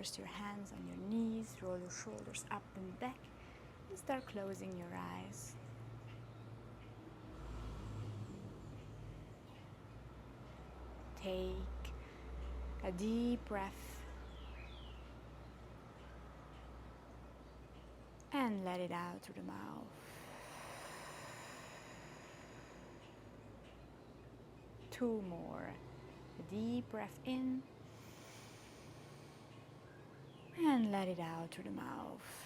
first your hands on your knees, roll your shoulders up and back, and start closing your eyes. Take a deep breath and let it out through the mouth. 2 more. A deep breath in and let it out through the mouth.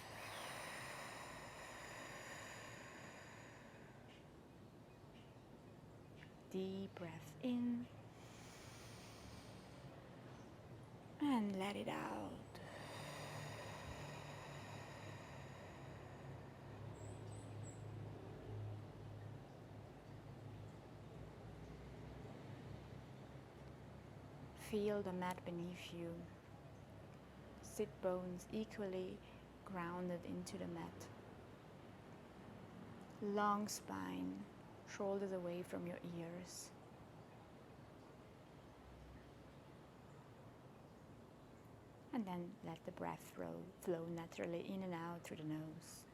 Deep breath in and let it out. Feel the mat beneath you. Sit bones equally grounded into the mat. Long spine, shoulders away from your ears. And then let the breath flow naturally in and out through the nose.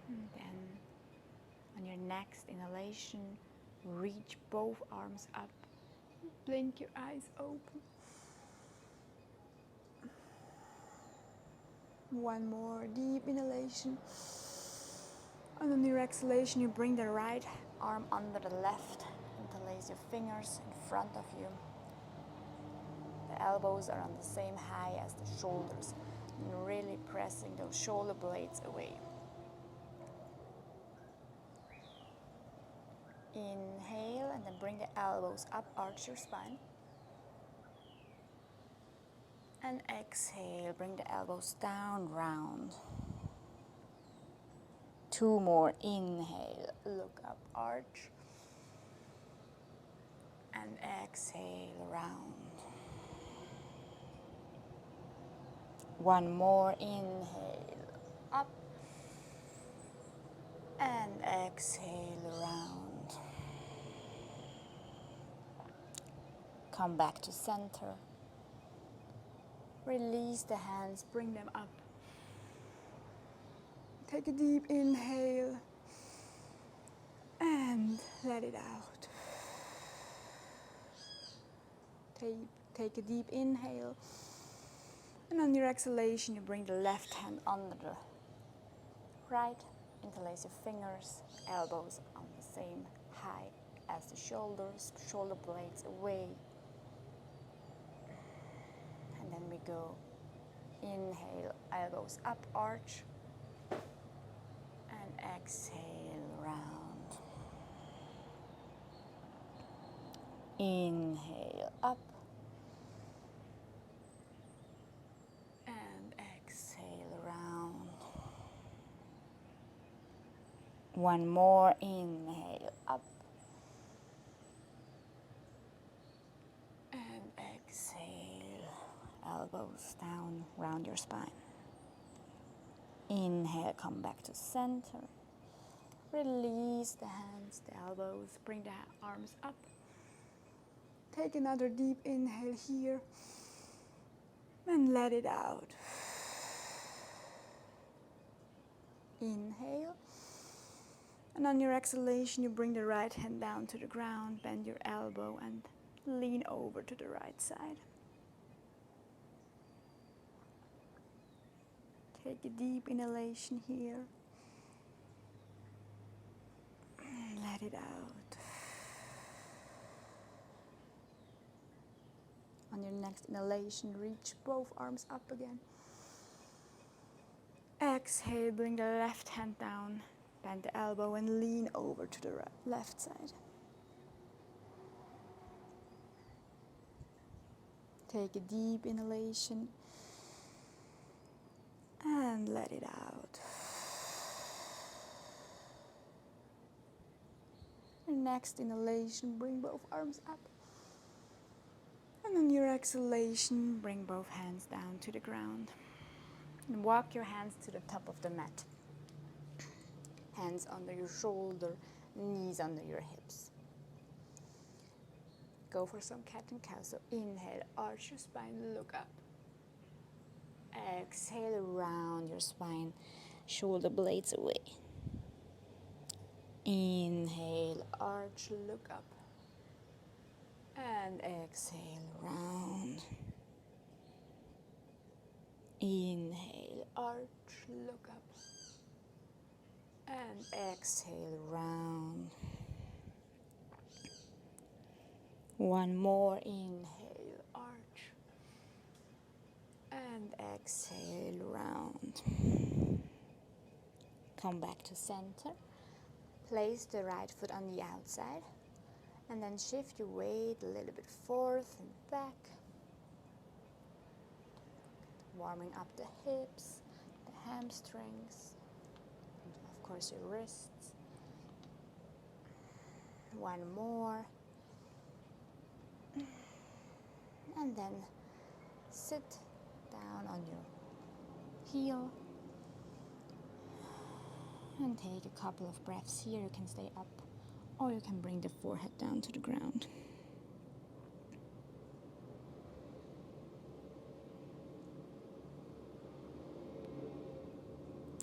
And then on your next inhalation, reach both arms up. Blink your eyes open. One more deep inhalation. And on your exhalation, you bring the right arm under the left. Interlace your fingers in front of you. The elbows are on the same height as the shoulders. And really pressing those shoulder blades away. Inhale and then bring the elbows up, arch your spine. And exhale, bring the elbows down, round. 2 more, inhale, look up, arch. And exhale, round. 1 more, inhale, up. And exhale, round. Come back to center. Release the hands, bring them up. Take a deep inhale and let it out. Take a deep inhale, and on your exhalation you bring the left hand under the right. Interlace your fingers, elbows on the same height as the shoulders, shoulder blades away. And then we go, inhale, elbows up, arch, and exhale, round. Inhale, up, and exhale, round. 1 more, inhale, up, and exhale, elbows down, round your spine. Inhale, come back to center. Release the hands, the elbows, bring the arms up. Take another deep inhale here, and let it out. Inhale. And on your exhalation, you bring the right hand down to the ground, bend your elbow, and lean over to the right side. Take a deep inhalation here. And let it out. On your next inhalation, reach both arms up again. Exhale, bring the left hand down, bend the elbow and lean over to the left side. Take a deep inhalation and let it out. Your next inhalation, bring both arms up. And on your exhalation, bring both hands down to the ground. And walk your hands to the top of the mat. Hands under your shoulder, knees under your hips. Go for some cat and cow. So inhale, arch your spine, look up. Exhale, round your spine, shoulder blades away. Inhale, arch, look up. And exhale, round. Inhale, arch, look up. And exhale, round. One more, inhale, arch. And exhale, round. Come back to center. Place the right foot on the outside. And then shift your weight a little bit forth and back. Warming up the hips, the hamstrings, and of course your wrists. One more. And then sit down on your heel. And take a couple of breaths here. You can stay up, or you can bring the forehead down to the ground.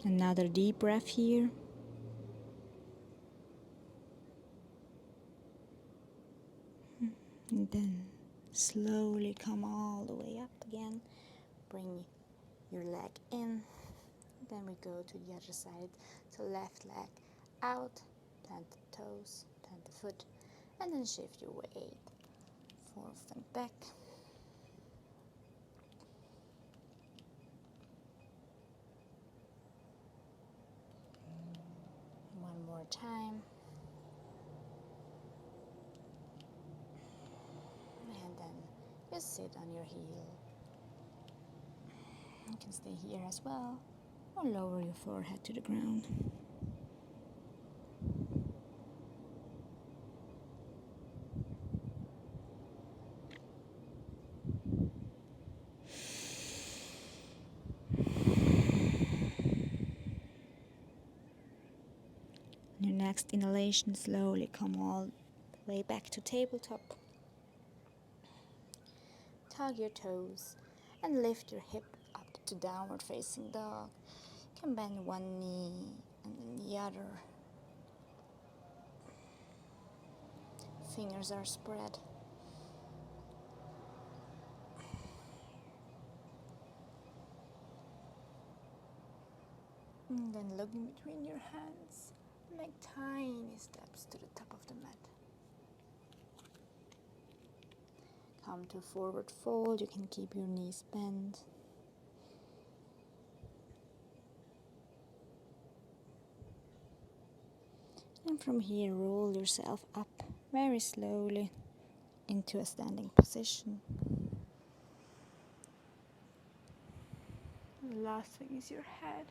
Another deep breath here. And then slowly come all the way up again. Bring your leg in. Then we go to the other side. So left leg out, plant the toes, plant the foot, and then shift your weight forth and back. One more time. And then just sit on your heel. You can stay here as well, or lower your forehead to the ground. Your next inhalation, slowly come all the way back to tabletop. Tug your toes and lift your hip up to downward facing dog. You can bend one knee and then the other. Fingers are spread. And then look in between your hands. Make tiny steps to the top of the mat. Come to forward fold. You can keep your knees bent. And from here, roll yourself up very slowly into a standing position. The last thing is your head.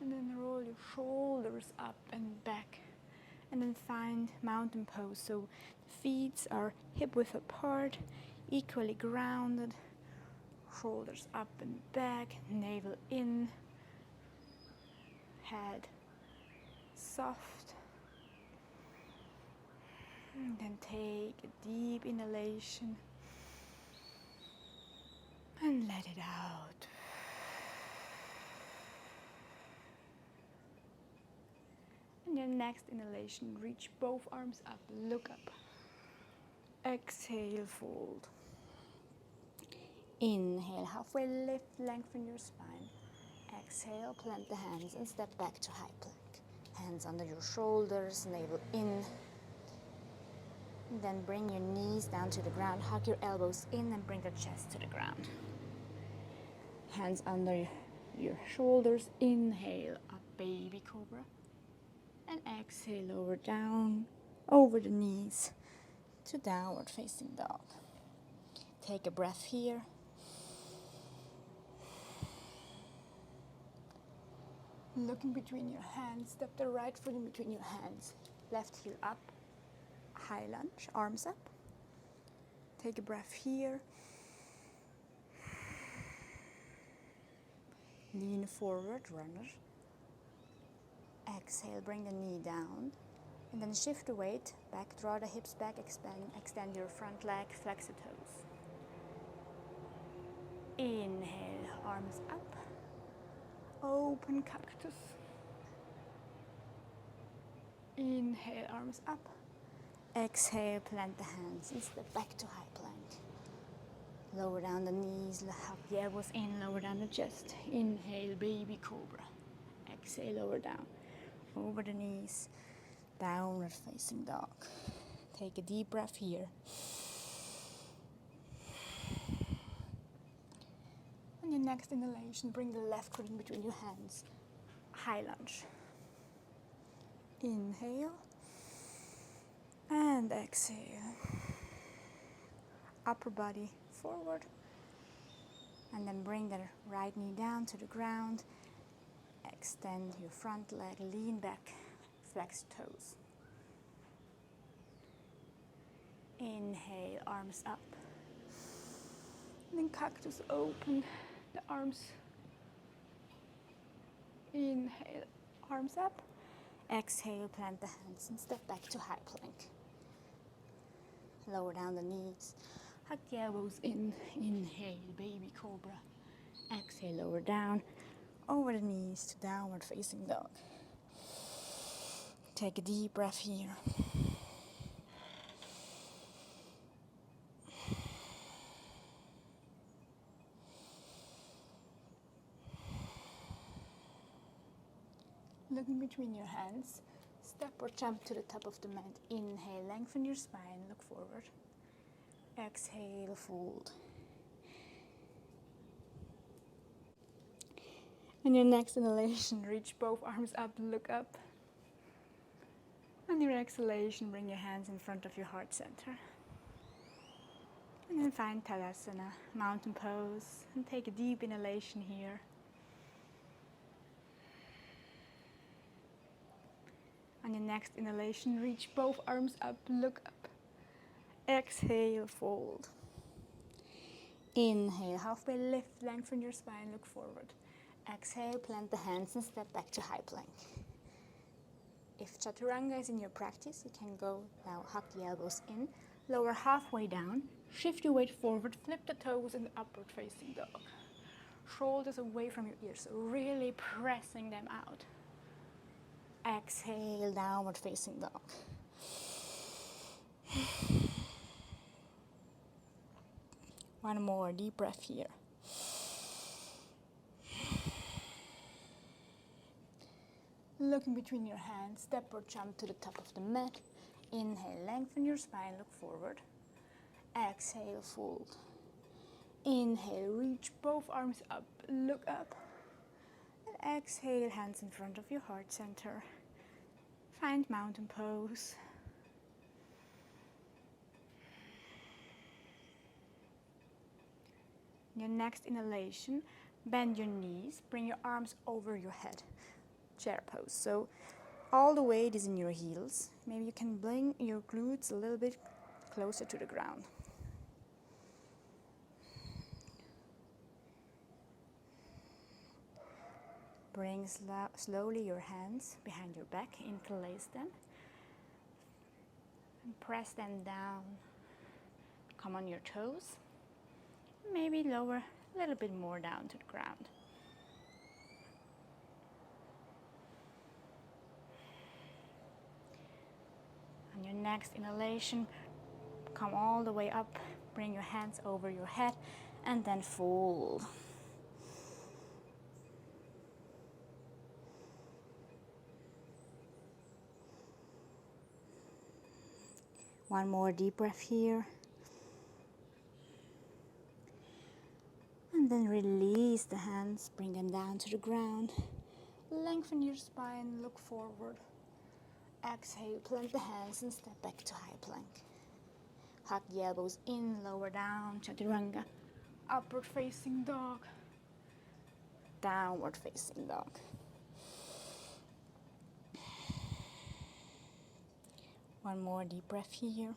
And then roll your shoulders up and back. And then find mountain pose. So the feet are hip width apart, equally grounded. Shoulders up and back, navel in, head soft. And then take a deep inhalation and let it out. And your next inhalation, reach both arms up, look up. Exhale, fold. Inhale, halfway lift, lengthen your spine. Exhale, plant the hands and step back to high plank. Hands under your shoulders, navel in. And then bring your knees down to the ground, hug your elbows in and bring the chest to the ground. Hands under your shoulders, inhale, up, baby cobra. And exhale, lower down, over the knees to downward facing dog. Take a breath here. Looking between your hands, step the right foot in between your hands. Left heel up, high lunge, arms up. Take a breath here. Lean forward, runner. Exhale, bring the knee down. And then shift the weight back, draw the hips back, extend your front leg, flex the toes. Inhale, arms up. Open cactus. Inhale, arms up. Exhale, plant the hands and step back to high plank. Lower down the knees, hug the elbows in, lower down the chest. Inhale, baby cobra. Exhale, lower down. Over the knees, downward facing dog. Take a deep breath here. On your next inhalation, bring the left foot in between your hands. High lunge. Inhale. And exhale. Upper body forward. And then bring the right knee down to the ground. Extend your front leg, lean back, flex toes. Inhale, arms up. And then cactus, open the arms. Inhale, arms up. Exhale, plant the hands and step back to high plank. Lower down the knees, hug the elbows in. Inhale, baby cobra. Exhale, lower down, over the knees to downward facing dog. Take a deep breath here. Looking between your hands, step or jump to the top of the mat. Inhale, lengthen your spine, look forward. Exhale, fold. On your next inhalation, reach both arms up, look up. On your exhalation, bring your hands in front of your heart center. And then find Malasana, mountain pose, and take a deep inhalation here. On your next inhalation, reach both arms up, look up. Exhale, fold. Inhale, halfway lift, lengthen your spine, look forward. Exhale, plant the hands and step back to high plank. If chaturanga is in your practice, you can go now, hug the elbows in, lower halfway down, shift your weight forward, flip the toes in the upward facing dog. Shoulders away from your ears, so really pressing them out. Exhale, downward facing dog. One more deep breath here. Looking between your hands, step or jump to the top of the mat. Inhale, lengthen your spine, look forward. Exhale, fold. Inhale, reach both arms up, look up. And exhale, hands in front of your heart center. Find mountain pose. Your next inhalation, bend your knees, bring your arms over your head. Chair pose. So all the weight is in your heels. Maybe you can bring your glutes a little bit closer to the ground. Bring slowly your hands behind your back, interlace them, and press them down. Come on your toes. Maybe lower a little bit more down to the ground. On your next inhalation, come all the way up, bring your hands over your head, and then fold. One more deep breath here. And then release the hands, bring them down to the ground. Lengthen your spine, look forward. Exhale, plant the hands and step back to high plank. Hug the elbows in, lower down, chaturanga. Upward facing dog. Downward facing dog. One more deep breath here.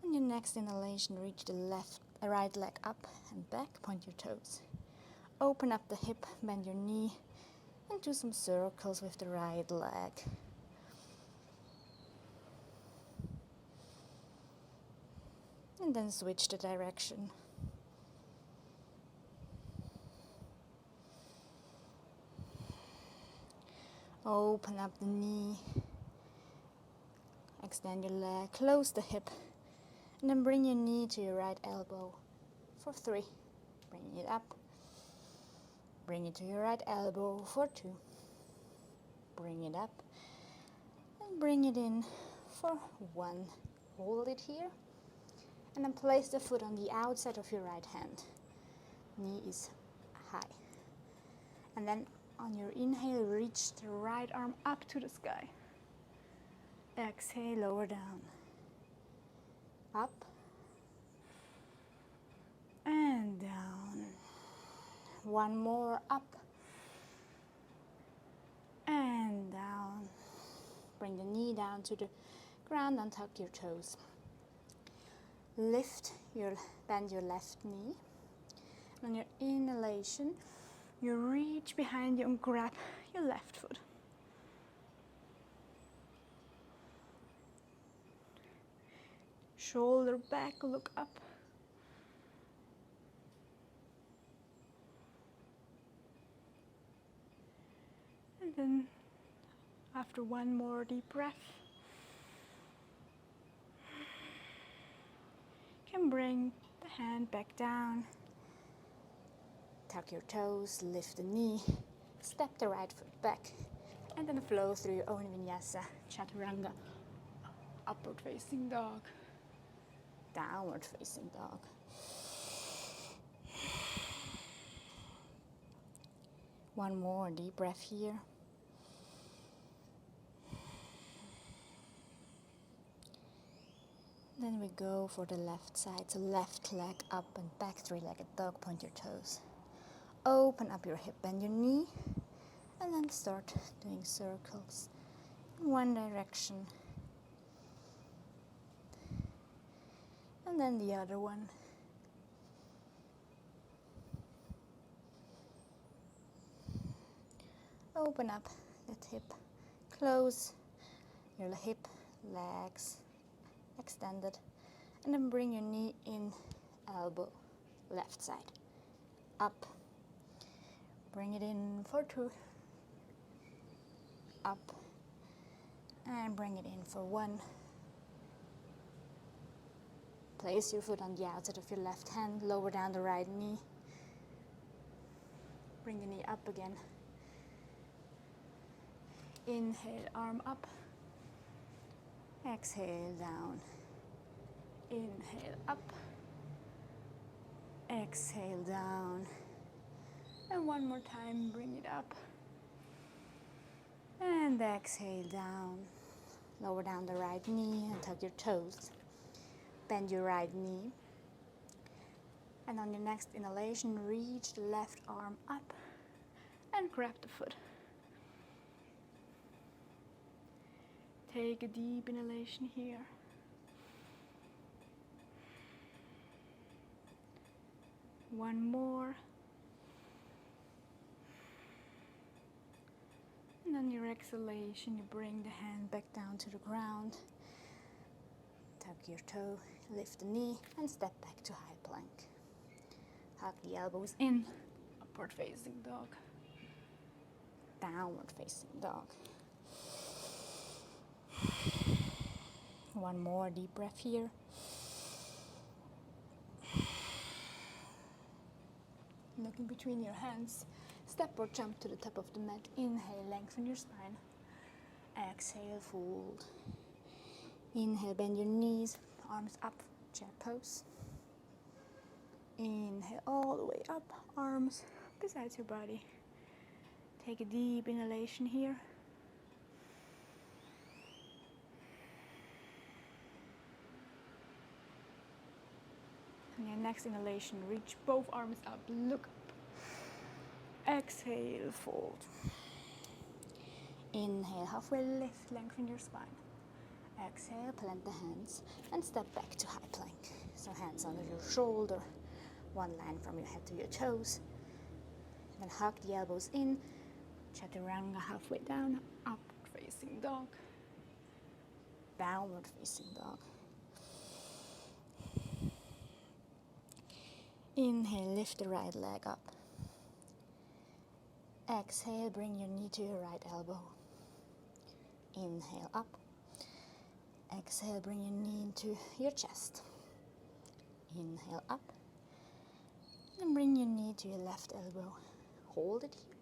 On your next inhalation, reach the right leg up and back, point your toes. Open up the hip, bend your knee, and do some circles with the right leg. And then switch the direction. Open up the knee, extend your leg, close the hip, and then bring your knee to your right elbow for 3. Bring it up, bring it to your right elbow for 2. Bring it up, and bring it in for 1. Hold it here, and then place the foot on the outside of your right hand. Knee is high. And then on your inhale, reach the right arm up to the sky. Exhale, lower down. Up. And down. One more, up. And down. Bring the knee down to the ground and tuck your toes. Bend your left knee. On your inhalation, you reach behind you and grab your left foot. Shoulder back, look up. And then, after one more deep breath, you can bring the hand back down. Tuck your toes, lift the knee, step the right foot back, and then flow through your own Vinyasa, Chaturanga, upward facing dog, downward facing dog. One more deep breath here. Then we go for the left side, so left leg up and back, 3-legged dog, point your toes. Open up your hip, bend your knee, and then start doing circles in one direction. And then the other one. Open up that hip, close your hip, legs extended, and then bring your knee in, elbow, left side, up. Bring it in for 2, up, and bring it in for 1. Place your foot on the outside of your left hand, lower down the right knee. Bring the knee up again. Inhale, arm up. Exhale, down. Inhale, up. Exhale, down. And one more time, bring it up. And exhale, down. Lower down the right knee and tuck your toes. Bend your right knee. And on your next inhalation, reach the left arm up and grab the foot. Take a deep inhalation here. One more. And on your exhalation, you bring the hand back down to the ground. Tuck your toe, lift the knee, and step back to high plank. Hug the elbows in, upward facing dog. Downward facing dog. One more deep breath here. Look in between your hands. Step or jump to the top of the mat. Inhale, lengthen your spine. Exhale, fold. Inhale, bend your knees, arms up, chair pose. Inhale all the way up, arms beside your body. Take a deep inhalation here. And your next inhalation, reach both arms up, look up. Exhale, fold. Inhale, halfway lift, lengthen your spine. Exhale, plant the hands and step back to high plank. So hands under your shoulder, one line from your head to your toes. Then hug the elbows in, chaturanga halfway down, upward facing dog, downward facing dog. Inhale, lift the right leg up. Exhale, bring your knee to your right elbow. Inhale, up. Exhale, bring your knee into your chest. Inhale, up. And bring your knee to your left elbow. Hold it here.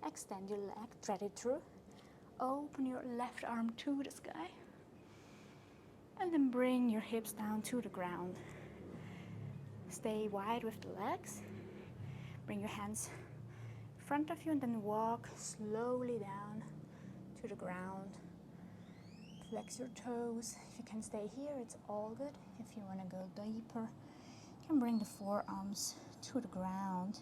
Extend your leg, thread it through. Open your left arm to the sky. And then bring your hips down to the ground. Stay wide with the legs. Bring your hands in front of you and then walk slowly down to the ground. Flex your toes. If you can stay here, it's all good. If you want to go deeper, you can bring the forearms to the ground.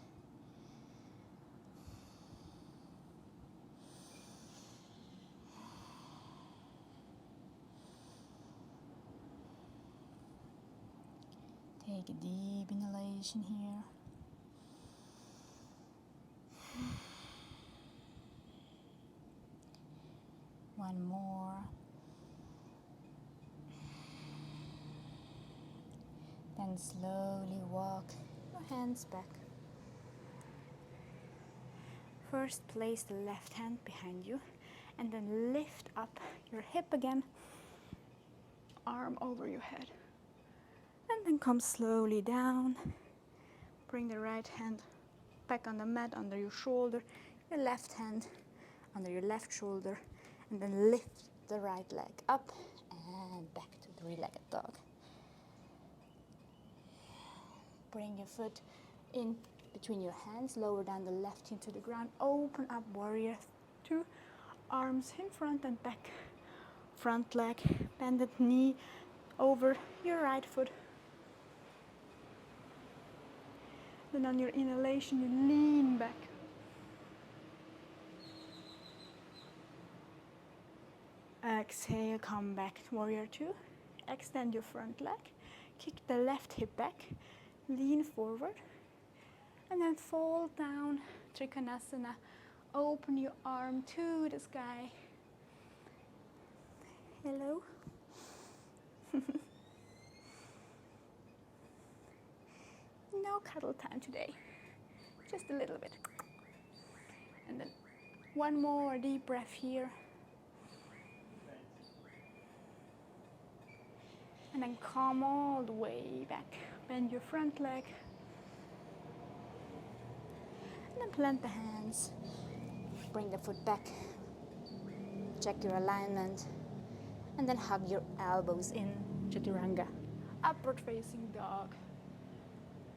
Take a deep inhalation here. One more. Then slowly walk your hands back. First, place the left hand behind you and then lift up your hip again. Arm over your head. And then come slowly down. Bring the right hand back on the mat under your shoulder. Your left hand under your left shoulder. And then lift the right leg up and back to three-legged dog. Bring your foot in between your hands, lower down the left heel to the ground. Open up warrior two, arms in front and back. Front leg, bended knee over your right foot. Then on your inhalation, you lean back. Exhale, come back, warrior two. Extend your front leg. Kick the left hip back. Lean forward. And then fold down, Trikonasana. Open your arm to the sky. Hello. No cuddle time today. Just a little bit. And then one more deep breath here. And then come all the way back. Bend your front leg. And then plant the hands. Bring the foot back. Check your alignment. And then hug your elbows in, Chaturanga. Upward facing dog.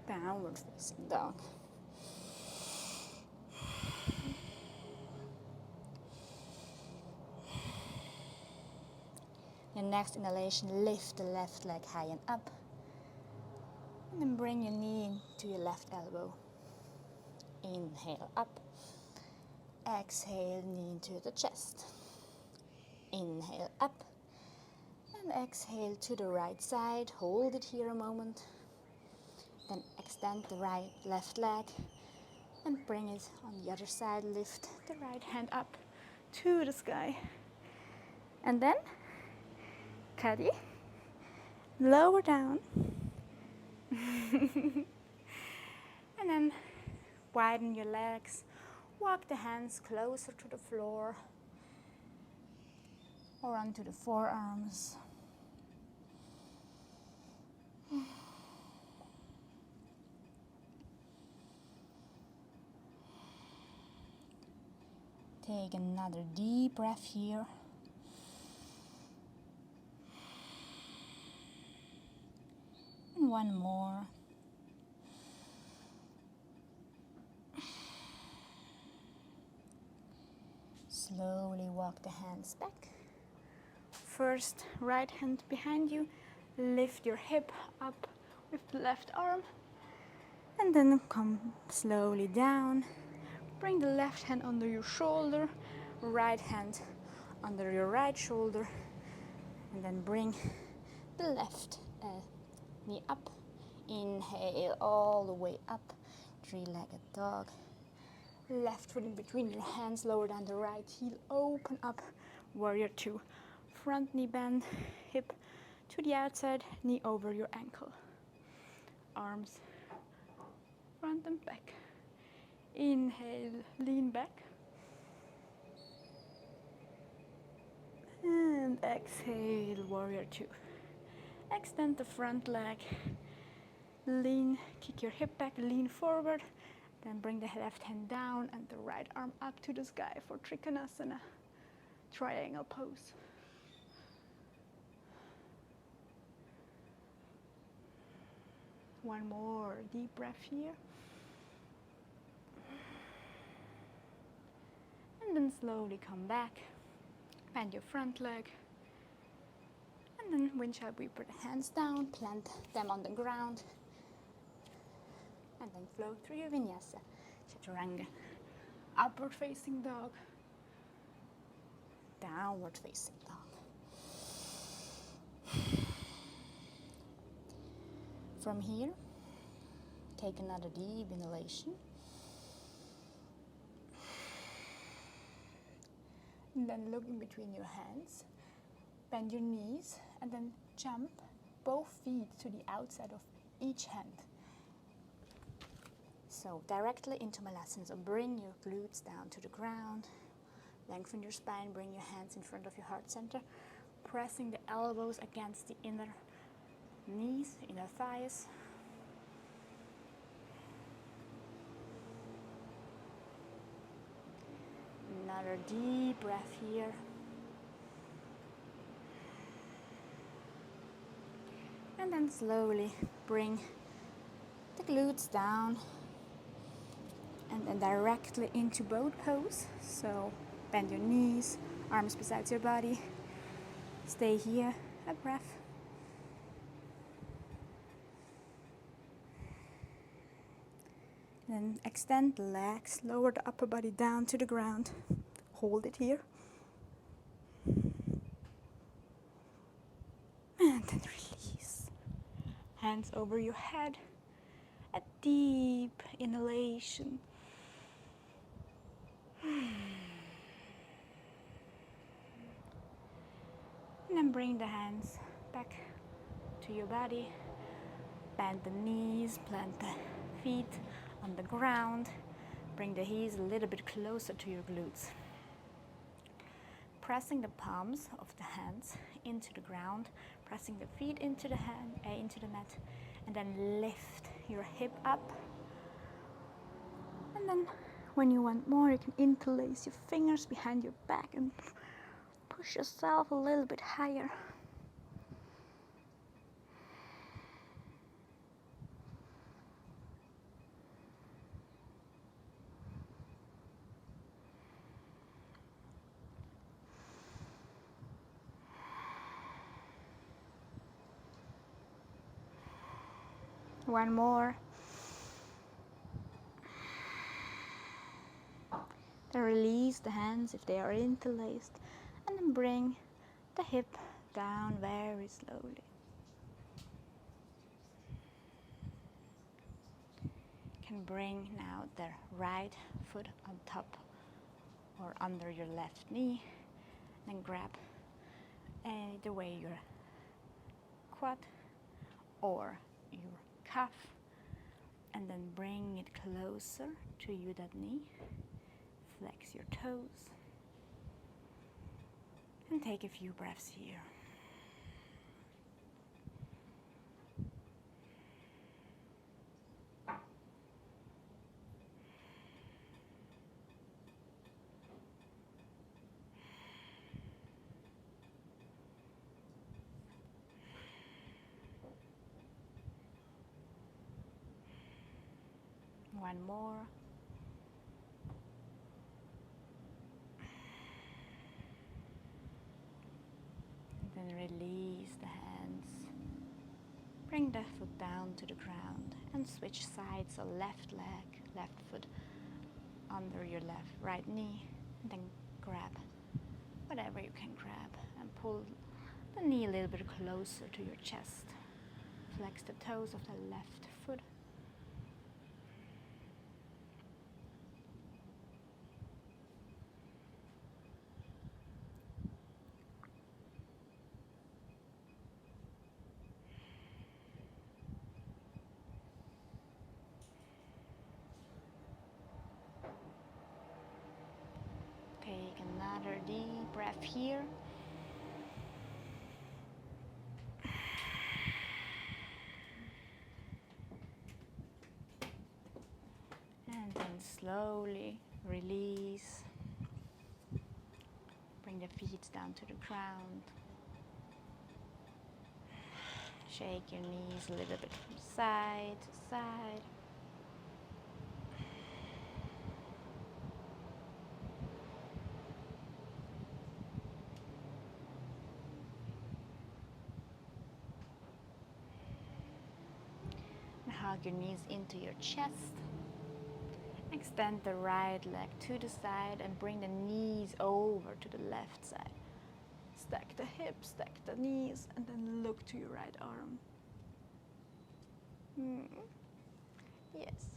Downward facing dog. Your next inhalation, lift the left leg high and up. And then bring your knee to your left elbow. Inhale up. Exhale, knee into the chest. Inhale up. And exhale to the right side. Hold it here a moment. Then extend the left leg and bring it on the other side. Lift the right hand up to the sky. And then Kadi, lower down. And then widen your legs. Walk the hands closer to the floor or onto the forearms. Take another deep breath here. And one more. Slowly walk the hands back. First, right hand behind you. Lift your hip up with the left arm. And then come slowly down. Bring the left hand under your shoulder. right hand under your right shoulder, and then bring the left knee up. Inhale all the way up, three-legged dog. Left foot in between your hands, lower down the right heel, open up, warrior two. Front knee bend, hip to the outside, knee over your ankle. Arms front and back. Inhale, lean back. And exhale, warrior two. Extend the front leg. Lean, kick your hip back, lean forward. Then bring the left hand down and the right arm up to the sky for Trikonasana, triangle pose. One more deep breath here. And then slowly come back. Bend your front leg. And then windshield sweeper the hands down, plant them on the ground. And then flow through your Vinyasa Chaturanga. Upward facing dog. Downward facing dog. From here, take another deep inhalation. And then look in between your hands. Bend your knees and then jump both feet to the outside of each hand. So directly into Malasana. So bring your glutes down to the ground. Lengthen your spine, bring your hands in front of your heart center. Pressing the elbows against the inner knees, inner thighs. Another deep breath here. And then slowly bring the glutes down and then directly into boat pose. So bend your knees, arms beside your body. Stay here, a breath. Then extend the legs, lower the upper body down to the ground. Hold it here. And then release. Hands over your head. A deep inhalation. And then bring the hands back to your body. Bend the knees, plant the feet on the ground. Bring the heels a little bit closer to your glutes. Pressing the palms of the hands into the ground, pressing the feet into the mat, and then lift your hip up. And then when you want more, you can interlace your fingers behind your back and push yourself a little bit higher. One more. Then release the hands if they are interlaced, and then bring the hip down very slowly. You can bring now the right foot on top or under your left knee, and grab either way your quad or your calf, and then bring it closer to you, that knee. Flex your toes and take a few breaths here. One more. Then release the hands. Bring the foot down to the ground and switch sides. So left leg, left foot under your right knee. And then grab whatever you can grab and pull the knee a little bit closer to your chest. Flex the toes of the left foot. Take another deep breath here. And then slowly release. Bring the feet down to the ground. Shake your knees a little bit from side to side. And hug your knees into your chest. Extend the right leg to the side and bring the knees over to the left side. Stack the hips, stack the knees, and then look to your right arm. Yes.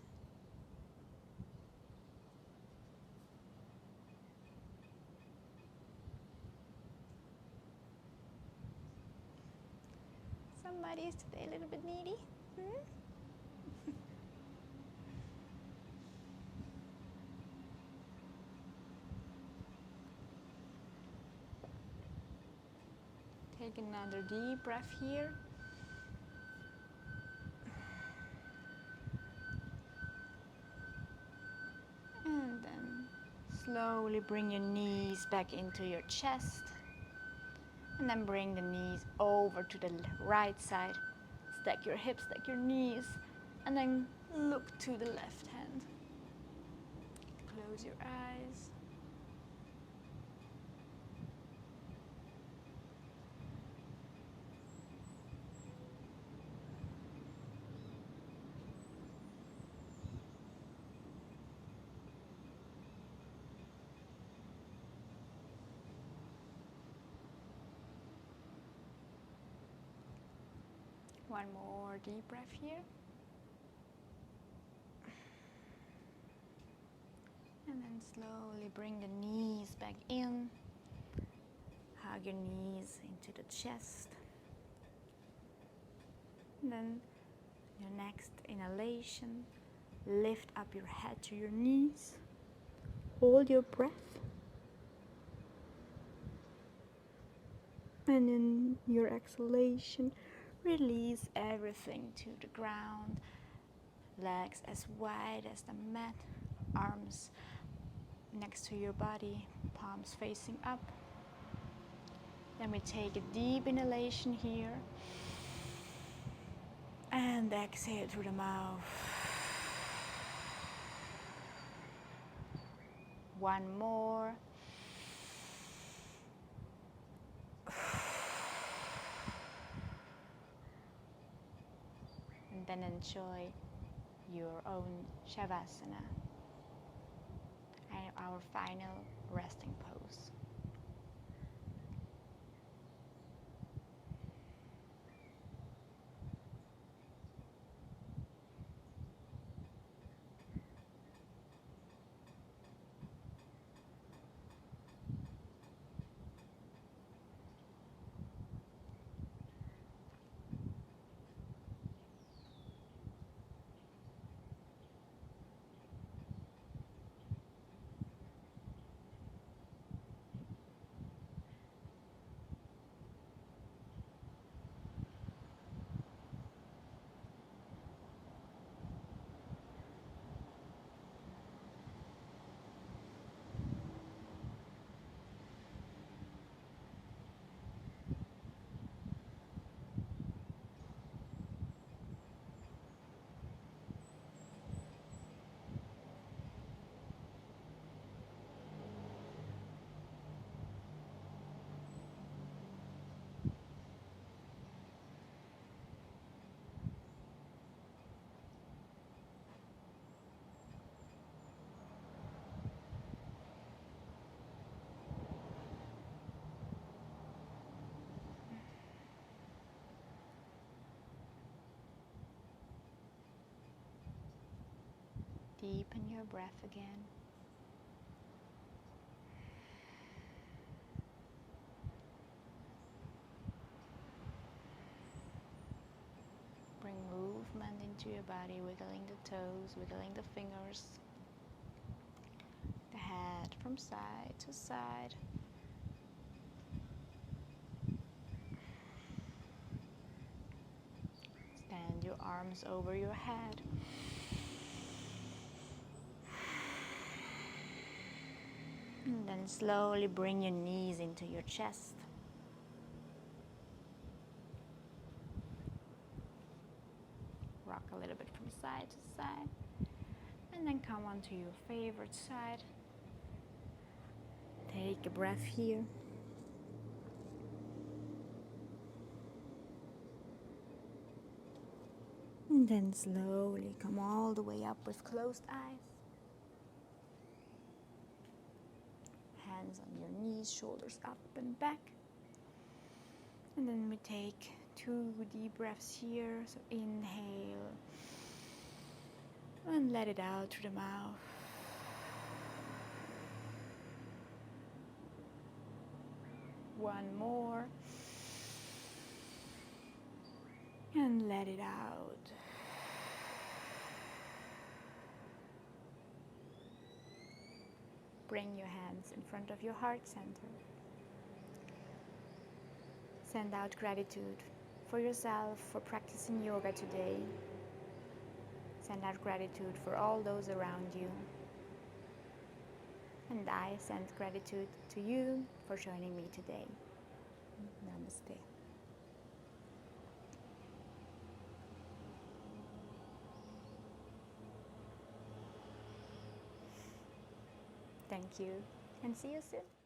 Somebody is today a little bit needy. Take another deep breath here. And then slowly bring your knees back into your chest. And then bring the knees over to the right side. Stack your hips, stack your knees. And then look to the left hand. Close your eyes. One more deep breath here. And then slowly bring the knees back in. Hug your knees into the chest. And then your next inhalation, lift up your head to your knees. Hold your breath. And in your exhalation, release everything to the ground. Legs as wide as the mat. Arms next to your body. Palms facing up. Then we take a deep inhalation here. And exhale through the mouth. One more. And then enjoy your own Savasana and our final resting pose. Deepen your breath again. Bring movement into your body, wiggling the toes, wiggling the fingers, the head from side to side. Extend your arms over your head. And then slowly bring your knees into your chest. Rock a little bit from side to side. And then come onto your favorite side. Take a breath here. And then slowly come all the way up with closed eyes. Hands on your knees, shoulders up and back. And then we take 2 deep breaths here. So inhale and let it out through the mouth. One more. And let it out. Bring your hands in front of your heart center. Send out gratitude for yourself for practicing yoga today. Send out gratitude for all those around you. And I send gratitude to you for joining me today. Namaste. Thank you, and see you soon.